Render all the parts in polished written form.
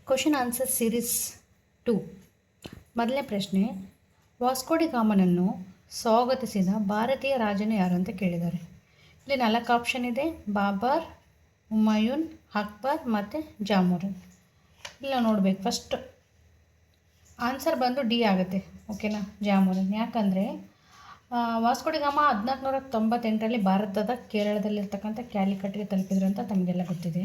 Question answer series 2. ಮೊದಲನೇ ಪ್ರಶ್ನೆ, ವಾಸ್ಕೋಡಿ ಗಾಮನನ್ನು ಸ್ವಾಗತಿಸಿದ ಭಾರತೀಯ ರಾಜನು ಯಾರು ಅಂತ ಕೇಳಿದ್ದಾರೆ. ಇಲ್ಲಿ 4 ಆಪ್ಷನ್ ಇದೆ: ಬಾಬರ್, ಹುಮಾಯೂನ್, ಅಕ್ಬರ್ ಮತ್ತು ಜಾಮೋರಿನ್. ಇಲ್ಲ ನೋಡಬೇಕು. ಫಸ್ಟ್ ಆನ್ಸರ್ ಬಂದು ಡಿ ಆಗುತ್ತೆ. ಓಕೆನಾ, ಜಾಮೋರಿನ್. ಯಾಕಂದರೆ ವಾಸ್ಕೋಡಿ ಗಾಮ 1498ರಲ್ಲಿ ಭಾರತದ ಕೇರಳದಲ್ಲಿರ್ತಕ್ಕಂಥ ಕ್ಯಾಲಿಕಟ್ಗೆ ತಲುಪಿದ್ರು ಅಂತ ತಮಗೆಲ್ಲ ಗೊತ್ತಿದೆ.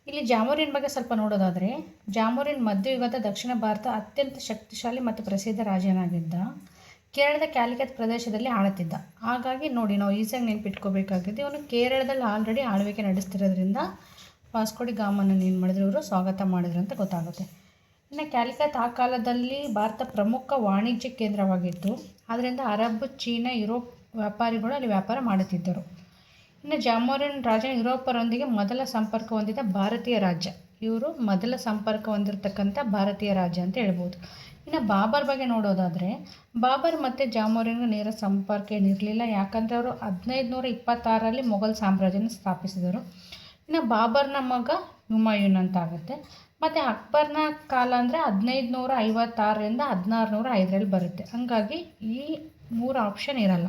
ಇಲ್ಲಿ ಜಾಮೋರಿನ್ ಬಗ್ಗೆ ಸ್ವಲ್ಪ ನೋಡೋದಾದರೆ, ಜಾಮೋರಿನ್ ಮಧ್ಯಯುಗದ ದಕ್ಷಿಣ ಭಾರತ ಅತ್ಯಂತ ಶಕ್ತಿಶಾಲಿ ಮತ್ತು ಪ್ರಸಿದ್ಧ ರಾಜನಾಗಿದ್ದ. ಕೇರಳದ ಕ್ಯಾಲಿಕಟ್ ಪ್ರದೇಶದಲ್ಲಿ ಆಳುತ್ತಿದ್ದ. ಹಾಗಾಗಿ ನೋಡಿ, ನಾವು ಈಸಿಯಾಗಿ ನೆನಪಿಟ್ಕೋಬೇಕಾಗಿದೆ. ಇವನು ಕೇರಳದಲ್ಲಿ ಆಲ್ರೆಡಿ ಆಳ್ವಿಕೆ ನಡೆಸ್ತಿರೋದ್ರಿಂದ ವಾಸ್ಕೋಡಿ ಗಾಮನನ್ನು ಏನು ಮಾಡಿದ್ರು, ಇವರು ಸ್ವಾಗತ ಮಾಡಿದ್ರು ಅಂತ ಗೊತ್ತಾಗುತ್ತೆ. ಇನ್ನು ಕ್ಯಾಲಿಕಟ್ ಆ ಕಾಲದಲ್ಲಿ ಭಾರತ ಪ್ರಮುಖ ವಾಣಿಜ್ಯ ಕೇಂದ್ರವಾಗಿತ್ತು. ಆದ್ದರಿಂದ ಅರಬ್, ಚೀನಾ, ಯುರೋಪ್ ವ್ಯಾಪಾರಿಗಳು ಅಲ್ಲಿ ವ್ಯಾಪಾರ ಮಾಡುತ್ತಿದ್ದರು. ಇನ್ನು ಜಾಮೋರಿನ್ ರಾಜ ಯುರೋಪರೊಂದಿಗೆ ಮೊದಲ ಸಂಪರ್ಕ ಹೊಂದಿದ ಭಾರತೀಯ ರಾಜ್ಯ. ಇವರು ಮೊದಲ ಸಂಪರ್ಕ ಹೊಂದಿರತಕ್ಕಂಥ ಭಾರತೀಯ ರಾಜ್ಯ ಅಂತ ಹೇಳ್ಬೋದು. ಇನ್ನು ಬಾಬರ್ ಬಗ್ಗೆ ನೋಡೋದಾದರೆ, ಬಾಬರ್ ಮತ್ತು ಜಾಮೋರಿನ್ಗೆ ನೇರ ಸಂಪರ್ಕ ಏನಿರಲಿಲ್ಲ. ಯಾಕಂದರೆ ಅವರು 1526ರಲ್ಲಿ ಮೊಘಲ್ ಸಾಮ್ರಾಜ್ಯನ ಸ್ಥಾಪಿಸಿದರು. ಇನ್ನು ಬಾಬರ್ನ ಮಗ ಹುಮಾಯೂನ್ ಅಂತ ಆಗುತ್ತೆ. ಮತ್ತು ಅಕ್ಬರ್ನ ಕಾಲ ಅಂದರೆ 1556ರಿಂದ 1605ರಲ್ಲಿ ಬರುತ್ತೆ. ಹಾಗಾಗಿ ಈ 3 ಆಪ್ಷನ್ ಇರಲ್ಲ.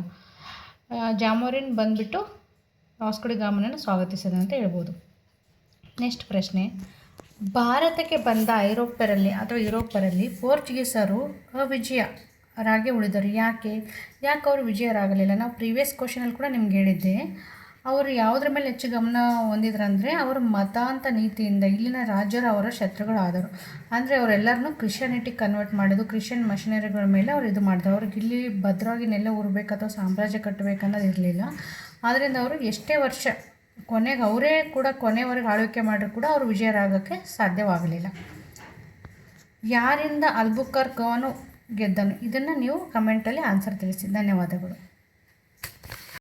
ಜಾಮೋರಿನ್ ಬಂದುಬಿಟ್ಟು ವಾಸ್ಕೋಡಿ ಗಾಮನನ್ನು ಸ್ವಾಗತಿಸಿದ ಅಂತ ಹೇಳ್ಬೋದು. ನೆಕ್ಸ್ಟ್ ಪ್ರಶ್ನೆ, ಭಾರತಕ್ಕೆ ಬಂದ ಯುರೋಪರಲ್ಲಿ ಪೋರ್ಚುಗೀಸರು ಅವಿಜಯರಾಗಿ ಉಳಿದರು. ಯಾಕೆ ಅವರು ವಿಜಯರಾಗಲಿಲ್ಲ? ನಾವು ಪ್ರೀವಿಯಸ್ ಕ್ವಶನಲ್ಲಿ ಕೂಡ ನಿಮ್ಗೆ ಹೇಳಿದ್ದೆ. ಅವರು ಯಾವುದ್ರ ಮೇಲೆ ಹೆಚ್ಚು ಗಮನ ಹೊಂದಿದ್ರಂದರೆ, ಅವರು ಮತಾಂತ ನೀತಿಯಿಂದ ಇಲ್ಲಿನ ರಾಜರು ಅವರ ಶತ್ರುಗಳಾದರು. ಅಂದರೆ ಅವರೆಲ್ಲರನ್ನೂ ಕ್ರಿಶ್ಚಿಯಾನಿಟಿಗೆ ಕನ್ವರ್ಟ್ ಮಾಡೋದು, ಕ್ರಿಶ್ಚಿಯನ್ ಮಷಿನರಿಗಳ ಮೇಲೆ ಅವರು ಇದು ಮಾಡಿದ್ರು. ಅವ್ರಿಗೆ ಇಲ್ಲಿ ಭದ್ರವಾಗಿ ನೆಲೆ ಊರಬೇಕು ಅಥವಾ ಸಾಮ್ರಾಜ್ಯ ಕಟ್ಟಬೇಕನ್ನೋದು ಇರಲಿಲ್ಲ. ಆದ್ದರಿಂದ ಅವರು ಎಷ್ಟೇ ವರ್ಷ ಕೊನೆವರೆಗೆ ಆಳ್ವಿಕೆ ಮಾಡಿದ್ರು ಕೂಡ ಅವರು ವಿಜಯರಾಗೋಕ್ಕೆ ಸಾಧ್ಯವಾಗಲಿಲ್ಲ. ಯಾರಿಂದ ಅಲ್ಬುಕರ್ಕ್ ಅವನು ಗೆದ್ದನು? ಇದನ್ನು ನೀವು ಕಮೆಂಟಲ್ಲಿ ಆನ್ಸರ್ ತಿಳಿಸಿ. ಧನ್ಯವಾದಗಳು.